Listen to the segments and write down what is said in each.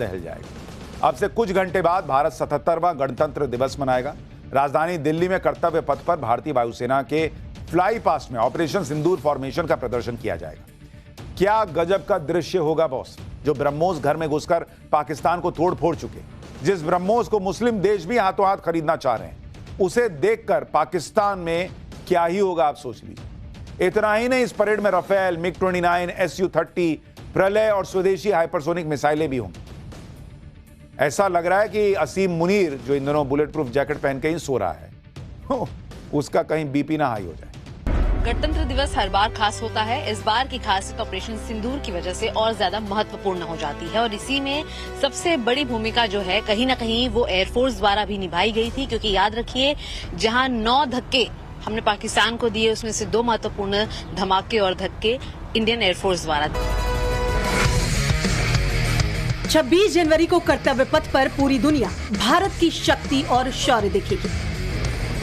दहल जाएगा। अब से कुछ घंटे बाद भारत 77वां गणतंत्र दिवस मनाएगा। राजधानी दिल्ली में कर्तव्य पथ पर भारतीय वायुसेना के फ्लाई पास्ट में ऑपरेशन सिंदूर फॉर्मेशन का प्रदर्शन किया जाएगा। क्या गजब का दृश्य होगा बॉस, जो ब्रह्मोस घर में घुसकर पाकिस्तान को तोड़ फोड़ चुके, जिस ब्रह्मोस को मुस्लिम देश भी हाथों हाथ खरीदना चाह रहे हैं, उसे देखकर पाकिस्तान में क्या ही होगा आप सोच लीजिए। इतना ही नहीं, इस परेड में राफेल, MiG-29, Su-30, प्रलय और स्वदेशी हाइपरसोनिक मिसाइलें भी होंगी। ऐसा लग रहा है कि असीम मुनीर, जो इन दोनों बुलेट प्रूफ जैकेट पहन के ही सो रहा है, उसका कहीं बीपी ना हाई हो जाए। गणतंत्र दिवस हर बार खास होता है। इस बार की खासियत ऑपरेशन सिंदूर की वजह से और ज्यादा महत्वपूर्ण हो जाती है और इसी में सबसे बड़ी भूमिका जो है कहीं न कहीं वो एयरफोर्स द्वारा भी निभाई गई थी, क्योंकि याद रखिए जहां 9 धक्के हमने पाकिस्तान को दिए, उसमें से 2 महत्वपूर्ण धमाके और धक्के इंडियन एयरफोर्स द्वारा दिए। 26 जनवरी को कर्तव्य पथ पर पूरी दुनिया भारत की शक्ति और शौर्य देखेगी।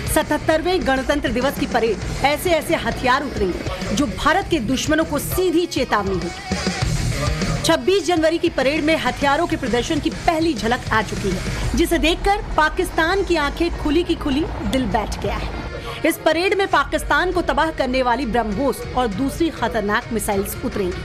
77वें गणतंत्र दिवस की परेड ऐसे ऐसे हथियार उतरेंगे जो भारत के दुश्मनों को सीधी चेतावनी होगी। 26 जनवरी की परेड में हथियारों के प्रदर्शन की पहली झलक आ चुकी है, जिसे देखकर पाकिस्तान की आंखें खुली की खुली, दिल बैठ गया है। इस परेड में पाकिस्तान को तबाह करने वाली ब्रह्मोस और दूसरी खतरनाक मिसाइल्स उतरेंगी।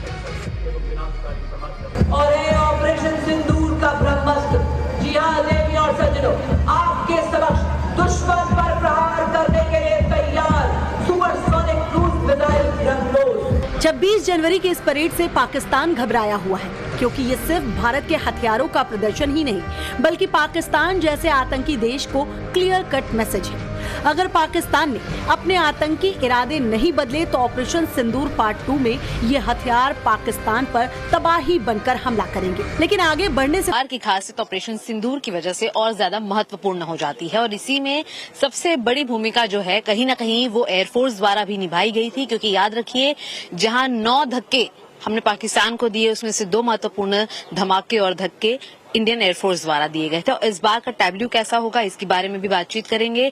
और ये ऑपरेशन सिंदूर का ब्रह्मास्त्र, जी हाँ देवी और सज्जनों, आपके समक्ष दुश्मन पर प्रहार करने के लिए तैयार सुपरसोनिक क्रूज मिसाइल ब्रह्मोस। 26 जनवरी के इस परेड से पाकिस्तान घबराया हुआ है, क्योंकि ये सिर्फ भारत के हथियारों का प्रदर्शन ही नहीं, बल्कि पाकिस्तान जैसे आतंकी देश को क्लियर कट मैसेज है। अगर पाकिस्तान ने अपने आतंकी इरादे नहीं बदले तो ऑपरेशन सिंदूर पार्ट 2 में ये हथियार पाकिस्तान पर तबाही बनकर हमला करेंगे। लेकिन आगे बढ़ने से की खासियत ऑपरेशन सिंदूर की वजह से और ज्यादा महत्वपूर्ण हो जाती है और इसी में सबसे बड़ी भूमिका जो है कहीं न कहीं वो एयरफोर्स द्वारा भी निभाई गई थी, क्योंकि याद रखिए जहां 9 धक्के हमने पाकिस्तान को दिए, उसमें से 2 महत्वपूर्ण धमाके और धक्के इंडियन एयरफोर्स द्वारा दिए गए थे। और इस बार का टैब्ल्यू कैसा होगा, इसके बारे में भी बातचीत करेंगे।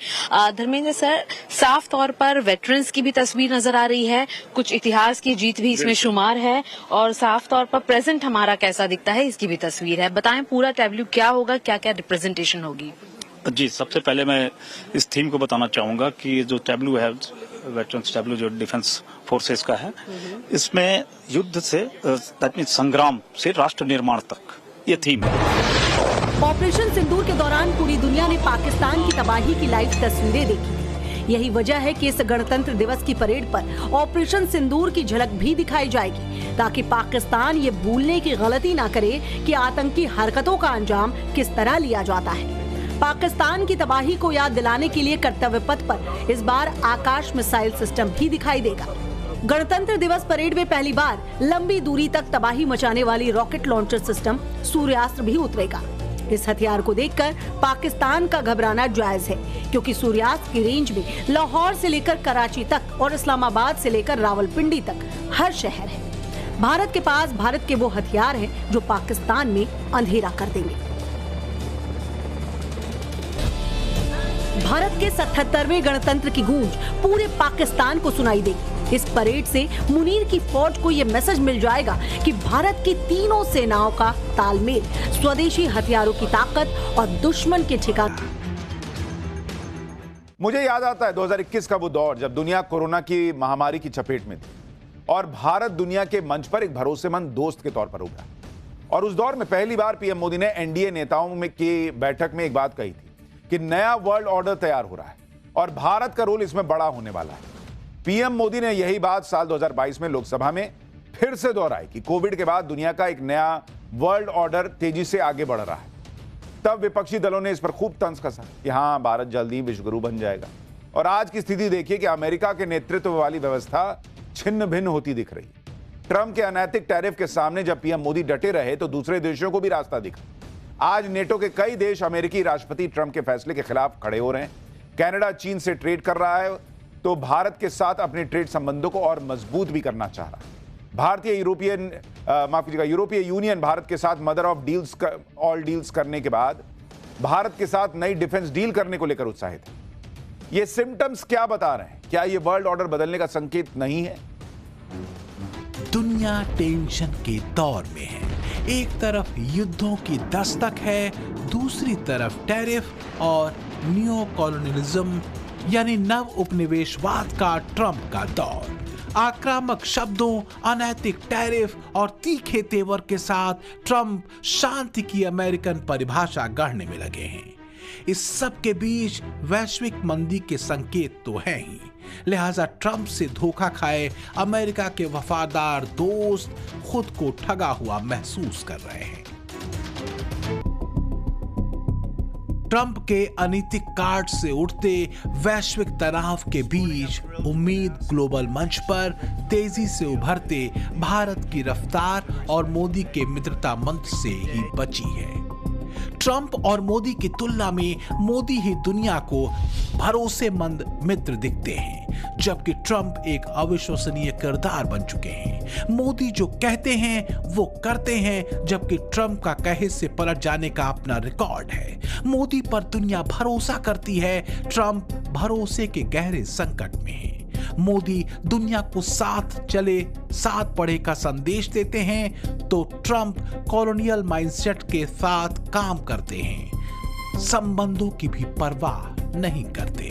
धर्मेंद्र सर, साफ तौर पर वेटरन्स की भी तस्वीर नजर आ रही है, कुछ इतिहास की जीत भी इसमें शुमार है और साफ तौर पर प्रेजेंट हमारा कैसा दिखता है इसकी भी तस्वीर है। बताएं पूरा टैब्ल्यू क्या होगा, क्या क्या रिप्रेजेंटेशन होगी? जी, सबसे पहले मैं इस थीम को बताना चाहूंगा कि जो टैब्ल्यू है, वेटरन्स टैब्ल्यू जो डिफेंस फोर्सेस का है, इसमें युद्ध से दैट मींस संग्राम से राष्ट्र निर्माण तक ये थीम है। ऑपरेशन सिंदूर के दौरान पूरी दुनिया ने पाकिस्तान की तबाही की लाइव तस्वीरें देखी थी। यही वजह है कि इस गणतंत्र दिवस की परेड पर ऑपरेशन सिंदूर की झलक भी दिखाई जाएगी, ताकि पाकिस्तान ये भूलने की गलती ना करे कि आतंकी हरकतों का अंजाम किस तरह लिया जाता है। पाकिस्तान की तबाही को याद दिलाने के लिए कर्तव्य पथ पर इस बार आकाश मिसाइल सिस्टम भी दिखाई देगा। गणतंत्र दिवस परेड में पहली बार लंबी दूरी तक तबाही मचाने वाली रॉकेट लॉन्चर सिस्टम सूर्यास्त्र भी उतरेगा। इस हथियार को देखकर पाकिस्तान का घबराना जायज है, क्योंकि सूर्यास्त्र की रेंज में लाहौर से लेकर कराची तक और इस्लामाबाद से लेकर रावलपिंडी तक हर शहर है। भारत के पास भारत के वो हथियार हैं जो पाकिस्तान में अंधेरा कर देंगे। भारत के 77वें गणतंत्र की गूंज पूरे पाकिस्तान को सुनाई देगी। इस परेड से मुनीर की फौज को ये मैसेज मिल जाएगा कि भारत की तीनों सेनाओं का तालमेल, स्वदेशी हथियारों की ताकत और दुश्मन के ठिकाने। मुझे याद आता है 2021 का वो दौर जब दुनिया कोरोना की महामारी की चपेट में थी और भारत दुनिया के मंच पर एक भरोसेमंद दोस्त के तौर पर उभरा। और उस दौर में पहली बार पीएम मोदी ने एनडीए नेताओं में की बैठक में एक बात कही थी कि नया वर्ल्ड ऑर्डर तैयार हो रहा है और भारत का रोल इसमें बड़ा होने वाला है। पीएम मोदी ने यही बात साल 2022 में लोकसभा में फिर से दोहराई कि कोविड के बाद दुनिया का एक नया वर्ल्ड ऑर्डर तेजी से आगे बढ़ रहा है। तब विपक्षी दलों ने इस पर खूब तंज कसा कि हाँ, भारत जल्दी विश्वगुरु बन जाएगा। और आज की स्थिति देखिए कि अमेरिका के नेतृत्व वाली व्यवस्था छिन्न भिन्न होती दिख रही है। ट्रंप के अनैतिक टैरिफ के सामने जब पीएम मोदी डटे रहे तो दूसरे देशों को भी रास्ता दिखा। आज नेटो के कई देश अमेरिकी राष्ट्रपति ट्रंप के फैसले के खिलाफ खड़े हो रहे हैं। कनाडा चीन से ट्रेड कर रहा है तो भारत के साथ अपने ट्रेड संबंधों को और मजबूत भी करना चाह रहा है। यूरोपीय यूनियन भारत के साथ mother of deals all deals करने के बाद भारत के साथ नई डिफेंस डील करने को लेकर उत्साहित है। ये सिम्टम्स क्या बता रहे हैं? क्या ये वर्ल्ड ऑर्डर बदलने का संकेत नहीं है? दुनिया टेंशन के दौर में है, एक तरफ युद्धों की दस्तक है, दूसरी तरफ टैरिफ और न्यू कॉलोनियलिज्म यानी नव उपनिवेशवाद का ट्रंप का दौर। आक्रामक शब्दों, अनैतिक टैरिफ और तीखे तेवर के साथ ट्रंप शांति की अमेरिकन परिभाषा गढ़ने में लगे हैं। इस सब के बीच वैश्विक मंदी के संकेत तो हैं ही, लिहाजा ट्रंप से धोखा खाए अमेरिका के वफादार दोस्त खुद को ठगा हुआ महसूस कर रहे हैं। ट्रंप के अनैतिक कार्ड से उठते वैश्विक तनाव के बीच उम्मीद ग्लोबल मंच पर तेजी से उभरते भारत की रफ्तार और मोदी के मित्रता मंत्र से ही बची है। ट्रंप और मोदी की तुलना में मोदी ही दुनिया को भरोसेमंद मित्र दिखते हैं, जबकि ट्रंप एक अविश्वसनीय किरदार बन चुके हैं। मोदी जो कहते हैं वो करते हैं, जबकि ट्रंप का कहे से पलट जाने का अपना रिकॉर्ड है। मोदी पर दुनिया भरोसा करती है, ट्रंप भरोसे के गहरे संकट में है। मोदी दुनिया को साथ चले साथ बढ़े का संदेश देते हैं, तो ट्रंप कॉलोनियल माइंडसेट के साथ काम करते हैं, संबंधों की भी परवाह नहीं करते।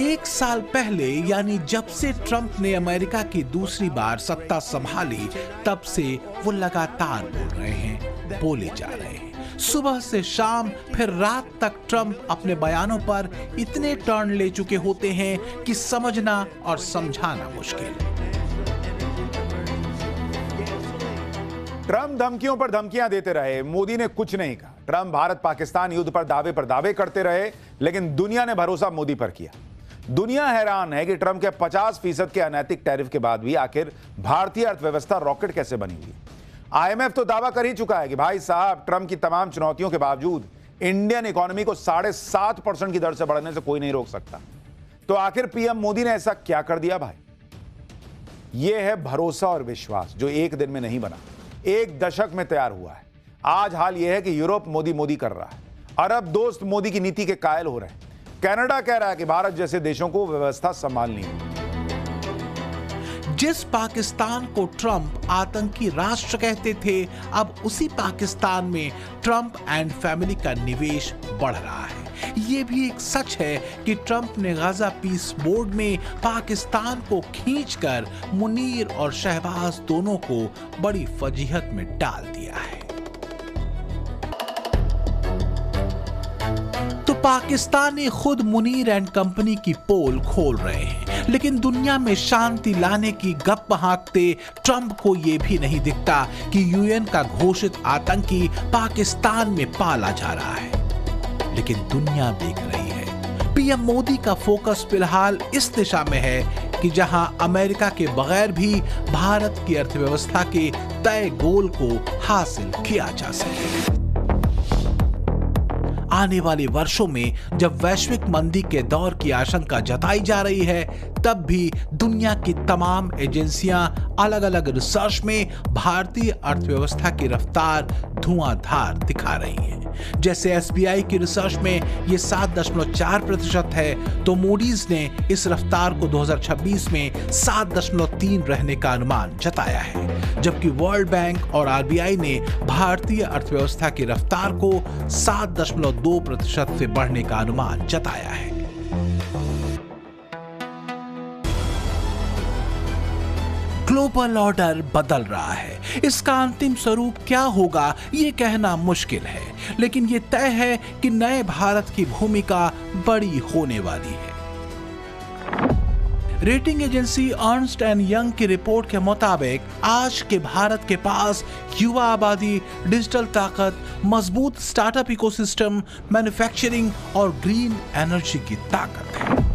एक साल पहले यानी जब से ट्रंप ने अमेरिका की दूसरी बार सत्ता संभाली, तब से वो लगातार बोल रहे हैं, बोले जा रहे हैं। सुबह से शाम फिर रात तक ट्रंप अपने बयानों पर इतने टर्न ले चुके होते हैं कि समझना और समझाना मुश्किल। ट्रंप धमकियों पर धमकियां देते रहे, मोदी ने कुछ नहीं कहा। ट्रंप भारत पाकिस्तान युद्ध पर दावे करते रहे, लेकिन दुनिया ने भरोसा मोदी पर किया। दुनिया हैरान है कि ट्रंप के 50% के अनैतिक टैरिफ के बाद भी आखिर भारतीय अर्थव्यवस्था रॉकेट कैसे बनी हुई। आईएमएफ तो दावा कर ही चुका है कि भाई साहब, ट्रंप की तमाम चुनौतियों के बावजूद इंडियन इकोनॉमी को 7.5% की दर से बढ़ने से कोई नहीं रोक सकता। तो आखिर पीएम मोदी ने ऐसा क्या कर दिया भाई? यह है भरोसा और विश्वास, जो एक दिन में नहीं बना, एक दशक में तैयार हुआ है। आज हाल यह है कि यूरोप मोदी मोदी कर रहा है, अरब दोस्त मोदी की नीति के कायल हो रहे हैं, कनाडा कह रहा है कि भारत जैसे देशों को व्यवस्था संभालनी है। जिस पाकिस्तान को ट्रंप आतंकी राष्ट्र कहते थे, अब उसी पाकिस्तान में ट्रंप एंड फैमिली का निवेश बढ़ रहा है। ये भी एक सच है कि ट्रंप ने गाजा पीस बोर्ड में पाकिस्तान को खींचकर मुनीर और शहबाज दोनों को बड़ी फजीहत में डाल दिया है। तो पाकिस्तानी खुद मुनीर एंड कंपनी की पोल खोल रहे हैं, लेकिन दुनिया में शांति लाने की गप हाँकते ट्रंप को यह भी नहीं दिखता कि यूएन का घोषित आतंकी पाकिस्तान में पाला जा रहा है। लेकिन दुनिया देख रही है। पीएम मोदी का फोकस फिलहाल इस दिशा में है कि जहां अमेरिका के बगैर भी भारत की अर्थव्यवस्था के तय गोल को हासिल किया जा सके। आने वाले वर्षों में जब वैश्विक मंदी के दौर की आशंका जताई जा रही है, तब भी दुनिया की तमाम एजेंसियां अलग अलग रिसर्च में भारतीय अर्थव्यवस्था की रफ्तार धुआंधार दिखा रही हैं। जैसे एसबीआई की रिसर्च में ये 7.4% है, तो मूडीज ने इस रफ्तार को 2026 में 7.3 रहने का अनुमान जताया है, जबकि वर्ल्ड बैंक और आरबीआई ने भारतीय अर्थव्यवस्था की रफ्तार को 7.2% से बढ़ने का अनुमान जताया है। ग्लोबल ऑर्डर बदल रहा है। इसका अंतिम स्वरूप क्या होगा ये कहना मुश्किल है, लेकिन ये तय है कि नए भारत की भूमिका बड़ी होने वाली है। Rating agency Ernst and young की रिपोर्ट के मुताबिक आज के भारत के पास युवा आबादी, डिजिटल ताकत, मजबूत स्टार्टअप इकोसिस्टम, मैन्युफैक्चरिंग और ग्रीन एनर्जी की ताकत है।